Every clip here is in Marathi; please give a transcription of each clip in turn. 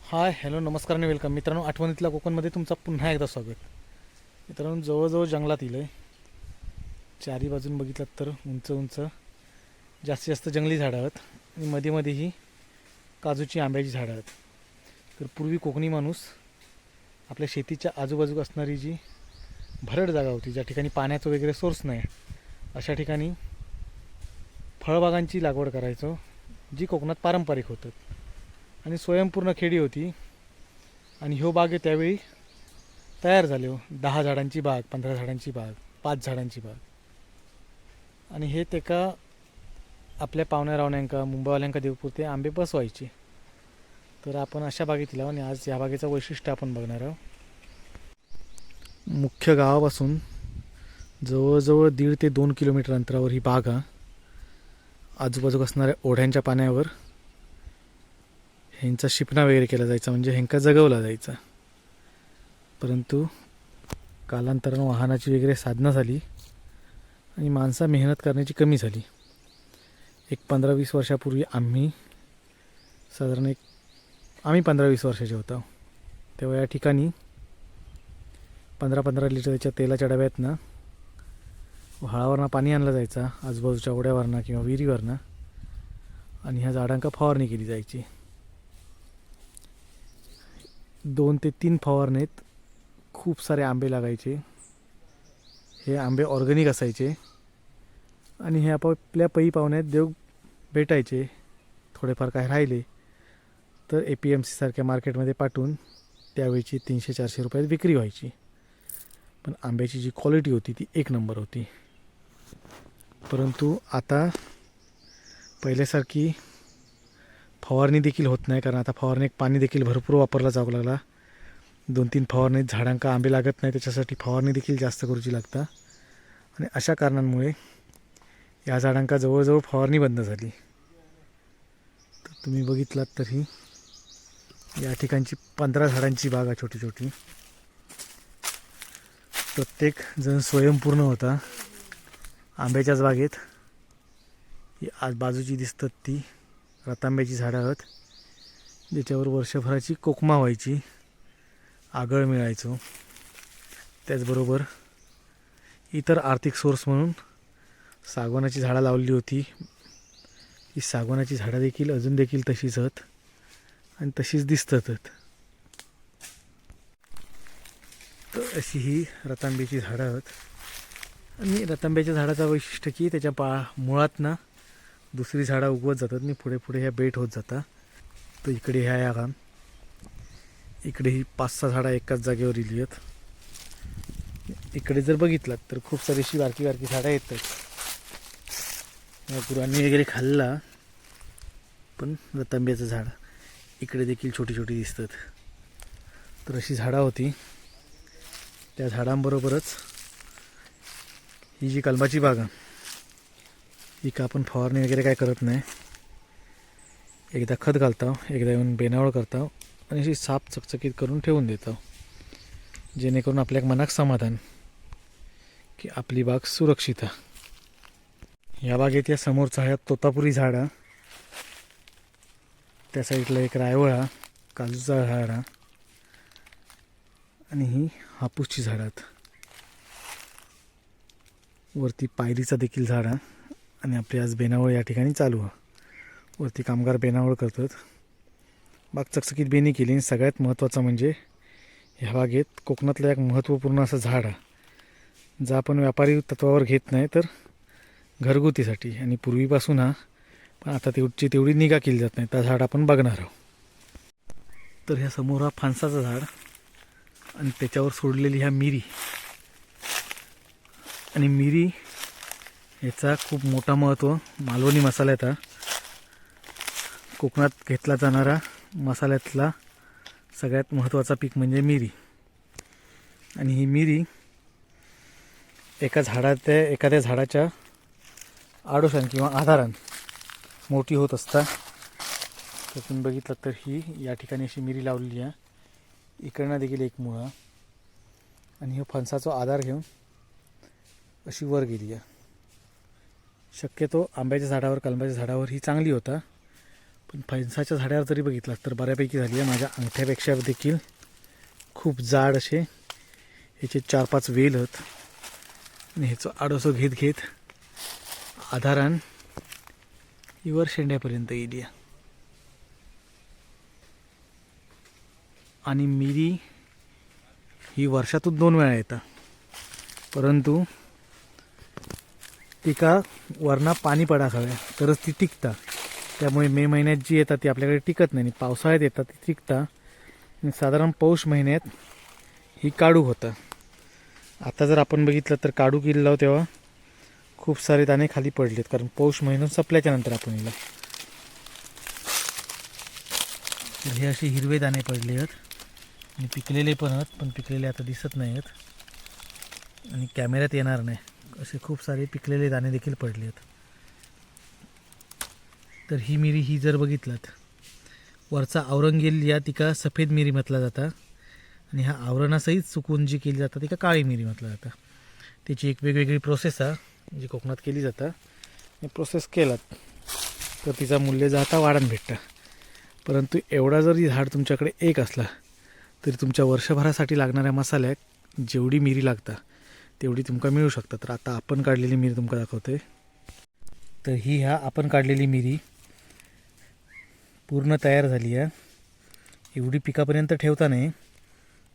हाय हॅलो नमस्कार आणि वेलकम मित्रांनो. आठवणीतल्या कोकणमध्ये तुमचं पुन्हा एकदा स्वागत. मित्रांनो, जवळजवळ जंगलात येईल आहे. चारी बाजून बघितलं तर उंच उंच जास्तीत जास्त जंगली झाडं आहेत आणि मध्ये मध्ये ही काजूची आंब्याची झाडं आहेत. तर पूर्वी कोकणी माणूस आपल्या शेतीच्या आजूबाजूक असणारी जी भरड जागा होती, ज्या ठिकाणी पाण्याचं वगैरे सोर्स नाही, अशा ठिकाणी फळबागांची लागवड करायचो, जी कोकणात पारंपरिक होतं आणि स्वयंपूर्ण खेडी होती. आणि ह्यो बाग त्यावेळी तयार झाले हो. 10 झाडांची बाग, 15 झाडांची बाग, 5 झाडांची बाग. आणि हे तेका आपल्या पाहुण्या रावण्यांका मुंबईवाल्यांका देवपुरते आंबे बसवायचे. तर आपण अशा बागेत लावू आणि आज या बागेचं वैशिष्ट्य आपण बघणार आहोत. मुख्य गावापासून जवळजवळ 1.5 ते 2 किलोमीटर अंतरावर ही बाग हा. आजूबाजूक असणाऱ्या ओढ्यांच्या पाण्यावर ह्यांचा शिपणा वगैरे केला जायचा, म्हणजे ह्यांका जगवला जायचा. परंतु कालांतरानं वाहनाची वगैरे साधनं झाली आणि माणसं मेहनत करण्याची कमी झाली. एक 15-20 वर्षापूर्वी आम्ही 15-20 वर्षाचे होतो, तेव्हा या ठिकाणी 15-15 लिटरच्या तेलाच्या डब्यातनं व्हाळावरनं पाणी आणलं जायचं आजूबाजूच्या ओढ्यावरनं किंवा विहिरीवरनं, आणि ह्या झाडांका फवारणी केली जायची. 2 ते 3 फवारणीत खूप सारे आंबे लागायचे. हे आंबे ऑर्गॅनिक असायचे आणि हे आपापल्या पै पाहुण्यात देव भेटायचे. थोडेफार काय राहिले तर APMC सारख्या मार्केटमध्ये पाठवून त्यावेळची 300-400 रुपयात विक्री व्हायची. पण आंब्याची जी क्वालिटी होती ती एक नंबर होती. परंतु आता पहिल्यासारखी फवारणी देखील होत नाही, कारण आता फवारणीत पाणी देखील भरपूर वापरला जाऊ लागला. 2-3 फवारणीत झाडांका आंबे लागत नाही, त्याच्यासाठी फवारणी देखील जास्त करूची लागता. आणि अशा कारणांमुळे या झाडांका जवळजवळ फवारणी बंद झाली. तर तुम्ही बघितलात तरी या ठिकाणची 15 झाडांची बाग आहे, छोटी छोटी. प्रत्येक जण स्वयंपूर्ण होता आंब्याच्याच बागेत. ही आज बाजूची दिसतात ती रतांब्याची झाडं आहेत, ज्याच्यावर वर्षभराची कोकमा व्हायची, आगळ मिळायचो. त्याचबरोबर इतर आर्थिक सोर्स म्हणून सागवानाची झाडं लावली होती. ही सागवानाची झाडं देखील अजून देखील तशीच आहेत आणि तशीच दिसतात. तर अशी ही रतांब्याची झाडं आहेत. आणि रतांब्याच्या झाडाचं वैशिष्ट्य की त्याच्या मुळातनं दुसरी झाडं उगवत जातात आणि पुढे पुढे ह्या बेट होत जातात. तर इकडे ह्या या काम इकडे ही 5-6 झाडं एकाच जागेवर इली आहेत. इकडे जर बघितलं तर खूप सारी अशी बारकी बारकी झाडं येतात. या गुरांनी वगैरे खाल्ला, पण रतांब्याचं झाड इकडे देखील छोटी छोटी दिसतात. तर अशी झाडं होती. त्या झाडांबरोबरच ही जी कलमाची बाग आहे, ही का आपण फवारणी वगैरे काय करत नाही. एकदा खत घालतो, एकदा येऊन बेनावळ करतो आणि अशी साफ चकचकीत करून ठेवून देतो, जेणेकरून आपल्या मनाक समाधान की आपली बाग सुरक्षित आहे. या बागेत या समोरचा आहे तोतापुरी झाड आहे, त्या साईडला एक रायवळ आहे, काजूचा झाड आहे आणि ही हापूसची झाडं आहेत. वरती पायरीचा देखील झाड आहे आणि आपली आज बेनावळ या ठिकाणी चालू आहे. वरती कामगार बेनावळ करतात. बाग चकचकीत बेनी केली. आणि सगळ्यात महत्त्वाचं म्हणजे ह्या बागेत कोकणातलं एक महत्त्वपूर्ण असं झाड आहे, जे आपण व्यापारी तत्वावर घेत नाही तर घरगुतीसाठी आणि पूर्वीपासून हा, पण आता तेवढी निगा केली जात नाही. त्या झाड आपण बघणार आहोत. तर ह्या समोर हा फणसाचं झाड आणि त्याच्यावर सोडलेली ह्या मिरी, आणि मिरी याचा खूप मोठा महत्त्व मालवणी मसाल्यात हा. कोकणात घेतला जाणारा मसाल्यातला सगळ्यात महत्त्वाचा पीक म्हणजे मिरी. आणि ही मिरी एखाद्या झाडाच्या आडोशान किंवा आधारान मोठी होत असता. तर तुम्ही बघितलं तर ही या ठिकाणी अशी मिरी लावलेली आहे. इकडनं देखील एक मुळा आणि हे फणसाचा आधार घेऊन अशी वर गेली आहे. शक्यतो आंब्याच्या झाडावर, कलमाच्या झाडावर ही चांगली होता, पण फणसाच्या झाडावर जरी बघितलं तर बऱ्यापैकी झाली आहे. माझ्या अंगठ्यापेक्षा देखील खूप जाड असे ह्याचे 4-5 वेल आहेत आणि ह्याचं आडोसं घेत घेत आधारान ही वर शेंड्यापर्यंत येईल. आणि मिरी ही वर्षातून 2 वेळा येतात, परंतु तिका वरना पाणी पडाक हव्या तरच ती टिकता. त्यामुळे मे महिन्यात जी येतात ती आपल्याकडे टिकत नाही. पावसाळ्यात येतात ती टिकता आणि साधारण पौष महिन्यात ही काढूक होतं. आता जर आपण बघितलं तर काढूक गेलो तेव्हा खूप सारे दाणे खाली पडलेत, कारण पौष महिना संपल्याच्या नंतर आपण येईल. हे असे हिरवे दाणे पडले आहेत आणि पिकलेले पण आहेत, पण पिकलेले आता दिसत नाही आहेत आणि कॅमेऱ्यात येणार नाही असे खूप सारे पिकलेले दाणे देखील पडले आहेत. तर ही मिरी ही जर बघितलात वरचा आवरण गेली या तिका सफेद मिरी म्हटला जाता आणि ह्या आवरणासहित सुकून जी केली जातात तिका काळी मिरी म्हटलं जातं. त्याची एक वेगवेगळी प्रोसेस आहे जी कोकणात केली जातं. आणि प्रोसेस केलात तर तिचा मूल्य जाता वाढन भेटतं. परंतु एवढा जरी झाड तुमच्याकडे एक असला तरी तुमच्या वर्षभरासाठी लागणाऱ्या मसाल्यात जेवढी मिरी लागता तेवढी तुमका मिळू शकतात. तर आता आपण काढलेली मिरी तुमका दाखवते. तर ही ह्या आपण काढलेली मिरी पूर्ण तयार झाली आहे. एवढी पिकापर्यंत ठेवता नाही,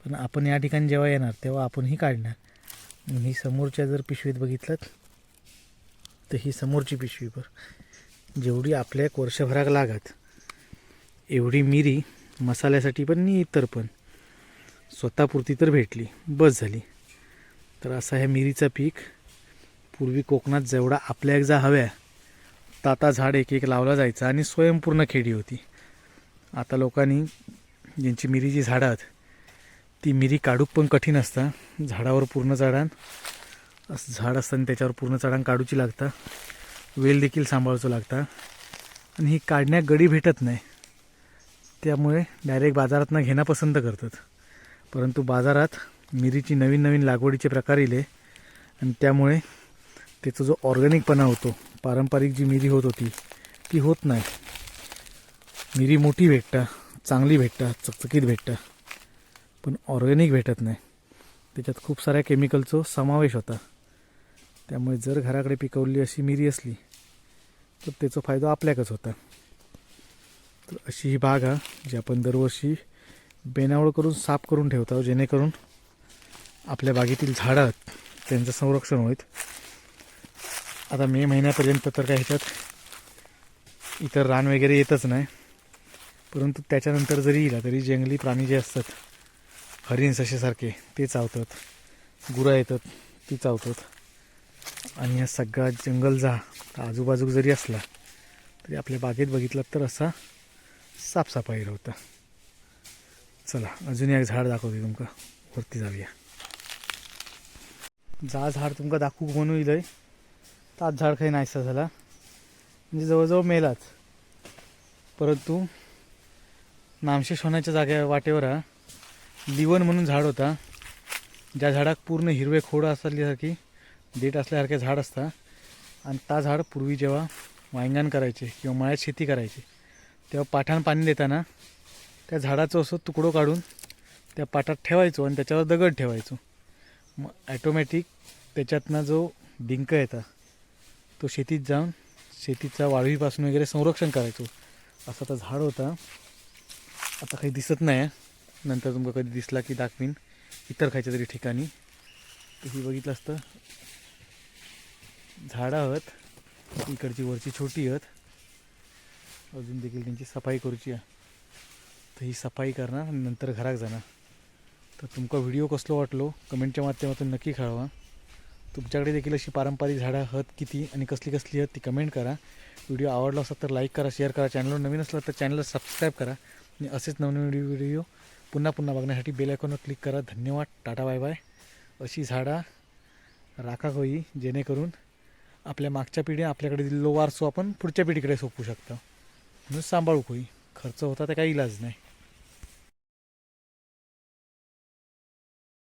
पण आपण या ठिकाणी जेव्हा येणार तेव्हा आपण ही काढणार. ही समोरच्या जर पिशवीत बघितलं तर ही समोरची पिशवीवर जेवढी आपल्या एक वर्षभराक लागत एवढी मिरी मसाल्यासाठी पण आणि इतर पण स्वतःपुरती तर भेटली, बस झाली. तर असा ह्या मिरीचा पीक पूर्वी कोकणात जेवढा आपल्या एक जा हव्या ताता झाड एक एक लावला जायचा आणि स्वयंपूर्ण खेडी होती. आता लोकांनी ज्यांची मिरीची झाडं आहेत ती मिरी काढूक पण कठीण असता. झाडावर पूर्ण चढान असं झाड असताना त्याच्यावर पूर्ण चढान काढूची लागता, वेल देखील सांभाळायचं लागता आणि ही काढण्यात गडी भेटत नाही. त्यामुळे डायरेक्ट बाजारात घेणं पसंत करतात. परंतु बाजारात मिरीची नवीन नवीन लागवडीचे प्रकार इले आणि त्यामुळे त्याचा जो ऑर्गॅनिकपणा होतो, पारंपरिक जी मिरी होत होती ती होत नाही. मिरी मोठी भेटता, चांगली भेटता, चकचकीत भेटता, पण ऑर्गॅनिक भेटत नाही. त्याच्यात खूप साऱ्या केमिकलचा समावेश होता. त्यामुळे जर घराकडे पिकवली अशी मिरी असली तर त्याचा फायदा आपल्याकच होता. तर अशी ही बाग आहे जी आपण दरवर्षी बेनावळ करून साफ करून ठेवतो, जेणेकरून आपल्या बागेतील झाडं आहेत त्यांचं संरक्षण होईल. आता मे महिन्यापर्यंत तर काही ह्याच्यात इतर रान वगैरे येतच नाही, परंतु त्याच्यानंतर जरी येईल तरी जंगली प्राणी जे असतात हरिण सशेसारखे ते चावतात, गुरं येतात ती चावतात आणि या सगळा जंगल जा आजूबाजूक जरी असला तरी आपल्या बागेत बघितलं तर असा साफसफाई होता. चला अजून एक झाड दाखवते तुमका, वरती जाऊया. जा झाड तुमका दाखवूक म्हणून इलंय ताच झाड काही नाहीसा झाला, म्हणजे जवळजवळ मेलाच. परंतु नामशेष होण्याच्या जाग्या वाटेवर लिवन म्हणून झाड होता, ज्या झाडाक पूर्ण हिरवे खोड असल्यासारखी देठ असल्यासारखे झाड असता. आणि त्या झाड पूर्वी जेव्हा वांगण करायचे किंवा मळ्यात शेती करायची तेव्हा पाठान पाणी देताना त्या झाडाचं असं तुकडो काढून त्या पाटात ठेवायचो आणि त्याच्यावर दगड ठेवायचो. मग ॲटोमॅटिक त्याच्यातनं जो डिंक येतात तो शेतीत जाऊन शेतीचा वाळवीपासून वगैरे संरक्षण करायचो. असा तर झाड होता. आता काही दिसत नाही, नंतर तुमका कधी दिसला की दाखवीन इतर खायच्या तरी ठिकाणी. तर ही बघितलं असतं झाडं आहेत, इकडची वरची छोटी आहेत, अजून देखील त्यांची सफाई करूची आहे. तर ही सफाई करणार आणि नंतर घरात जाणार. तर तुमका व्हिडिओ कसलो वाटलो कमेंटच्या माध्यमातून नक्की कळवा. तुमच्याकडे देखील अशी पारंपरिक झाडं आहेत किती आणि कसली कसली आहेत ती कमेंट करा. व्हिडिओ आवडला असेल तर लाईक करा, शेअर करा. चॅनलवर नवीन असलं तर चॅनलला सबस्क्राईब करा आणि असेच नवनवीन व्हिडिओ पुन्हा पुन्हा बघण्यासाठी बेल आयकॉनवर क्लिक करा. धन्यवाद. Tata bye bye. अशी झाडं राखा होई जेणेकरून आपल्या मागच्या पिढी आपल्याकडे दिलेलो वारसो आपण पुढच्या पिढीकडे सोपवू शकतो. म्हणून सांभाळू होई. खर्च होता तर काही इलाज नाही.